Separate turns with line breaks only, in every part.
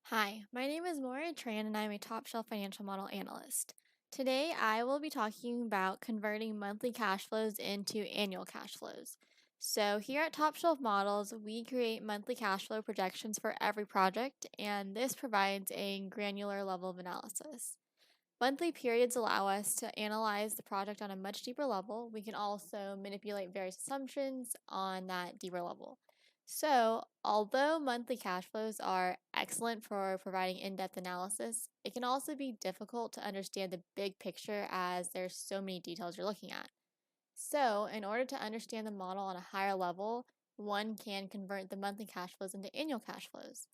Hi, my name is Maura Tran and I'm a top shelf financial model analyst. Today I will be talking about converting monthly cash flows into annual cash flows. So, here at Top Shelf Models, we create monthly cash flow projections for every project, and this provides a granular level of analysis. Monthly periods allow us to analyze the project on a much deeper level. We can also manipulate various assumptions on that deeper level. So, although monthly cash flows are excellent for providing in depth analysis, it can also be difficult to understand the big picture as there's so many details you're looking at. So, in order to understand the model on a higher level, one can convert the monthly cash flows into annual cash flows.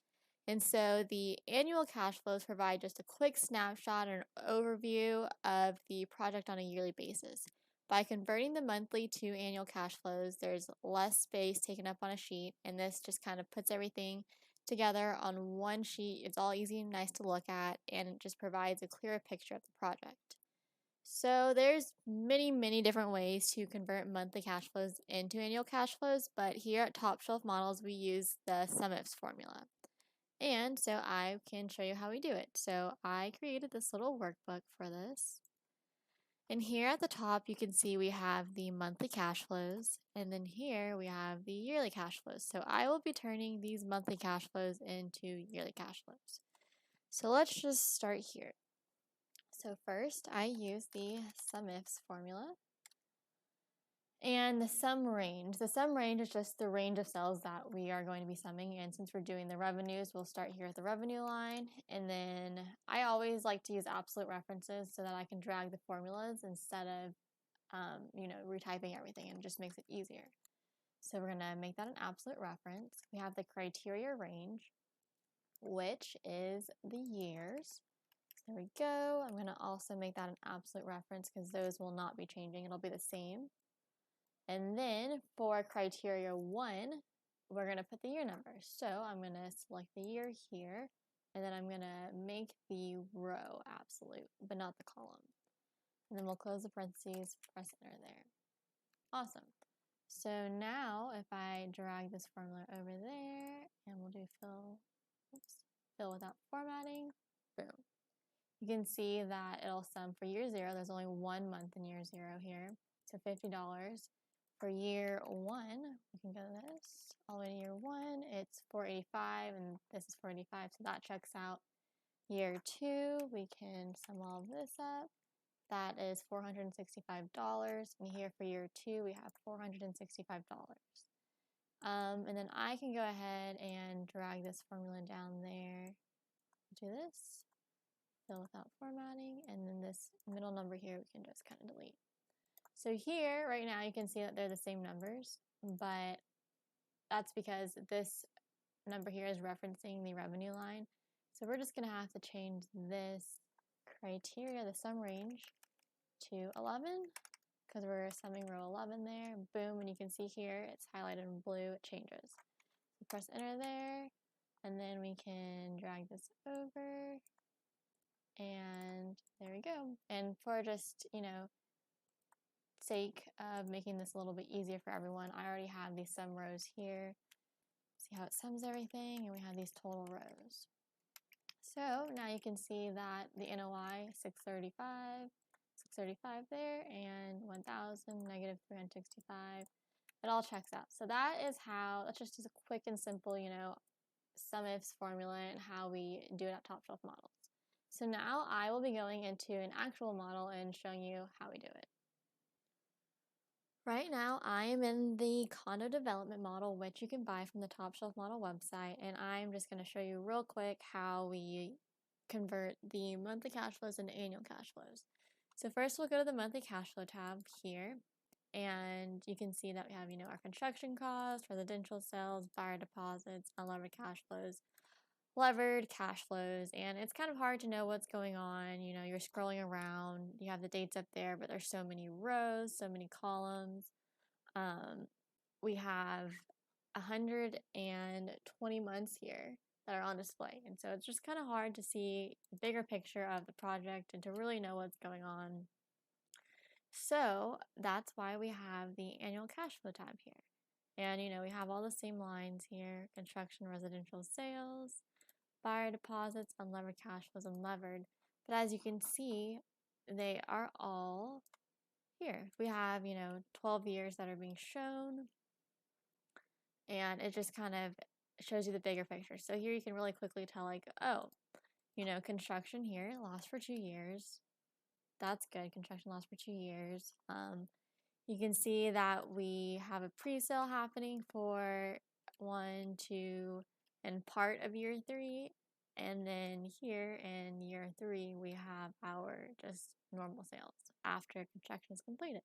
And so the annual cash flows provide just a quick snapshot and overview of the project on a yearly basis. By converting the monthly to annual cash flows, there's less space taken up on a sheet, and this just kind of puts everything together on one sheet. It's all easy and nice to look at, and it just provides a clearer picture of the project. So there's many different ways to convert monthly cash flows into annual cash flows, but here at Top Shelf Models, we use the SUMIFS formula. And so I can show you how we do it. So I created this little workbook for this. And here at the top, you can see we have the monthly cash flows. And then here we have the yearly cash flows. So I will be turning these monthly cash flows into yearly cash flows. So let's just start here. So first, I use the SUMIFS formula. And the sum range. The sum range is just the range of cells that we are going to be summing. And since we're doing the revenues, we'll start here at the revenue line. And then I always like to use absolute references so that I can drag the formulas instead of, retyping everything, and it just makes it easier. So we're going to make that an absolute reference. We have the criteria range, which is the years. There we go. I'm going to also make that an absolute reference because those will not be changing. It'll be the same. And then for criteria 1, we're going to put the year number. So I'm going to select the year here, and then I'm going to make the row absolute, but not the column. And then we'll close the parentheses, press enter there. Awesome. So now if I drag this formula over there, and we'll do fill without formatting, boom. You can see that it'll sum for year 0. There's only 1 month in year 0 here, so $50. For year 1, we can go to this, all the way to year 1, it's $485, and this is $485, so that checks out. Year 2, we can sum all of this up. That is $465, and here for year 2, we have $465. And then I can go ahead and drag this formula down there, do this, fill without formatting, and then this middle number here we can just kind of delete. So here, right now, you can see that they're the same numbers, but that's because this number here is referencing the revenue line. So we're just going to have to change this criteria, the sum range, to 11, because we're summing row 11 there. Boom, and you can see here, it's highlighted in blue, it changes. So press enter there, and then we can drag this over, and there we go. And for just, sake of making this a little bit easier for everyone, I already have these sum rows here. See how it sums everything, and we have these total rows. So now you can see that the NOI 635 there, and 1,000 negative 365. It all checks out. So that's just a quick and simple, SUMIFS formula and how we do it at Top Shelf Models. So now I will be going into an actual model and showing you how we do it. Right now, I am in the condo development model, which you can buy from the Top Shelf Model website, and I'm just going to show you real quick how we convert the monthly cash flows into annual cash flows. So first, we'll go to the monthly cash flow tab here, and you can see that we have, our construction costs, residential sales, buyer deposits, unlevered cash flows, levered cash flows, and it's kind of hard to know what's going on. You're scrolling around, you have the dates up there, but there's so many rows, so many columns. We have 120 months here that are on display, and so it's just kind of hard to see the bigger picture of the project and to really know what's going on. So that's why we have the annual cash flow tab here. And we have all the same lines here: construction, residential sales, buyer deposits, unlevered cash flows, unlevered. But as you can see, they are all here. We have, 12 years that are being shown, and it just kind of shows you the bigger picture. So here you can really quickly tell, like, oh, construction here lasts for 2 years. That's good. Construction lasts for 2 years. You can see that we have a pre-sale happening for 1, 2, and part of year 3. And then here in year 3, we have our just normal sales after construction is completed.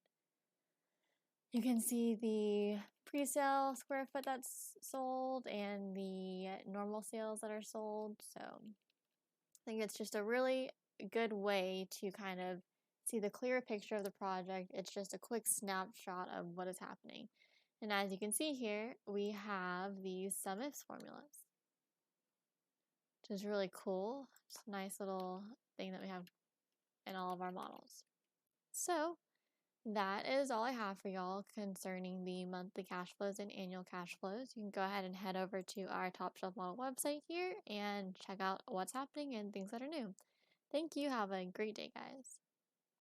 You can see the pre-sale square foot that's sold and the normal sales that are sold. So I think it's just a really good way to kind of see the clearer picture of the project. It's just a quick snapshot of what is happening. And as you can see here, we have these sum ifs formulas, which is really cool. It's a nice little thing that we have in all of our models. So that is all I have for y'all concerning the monthly cash flows and annual cash flows. You can go ahead and head over to our Top Shelf Model website here and check out what's happening and things that are new. Thank you. Have a great day, guys.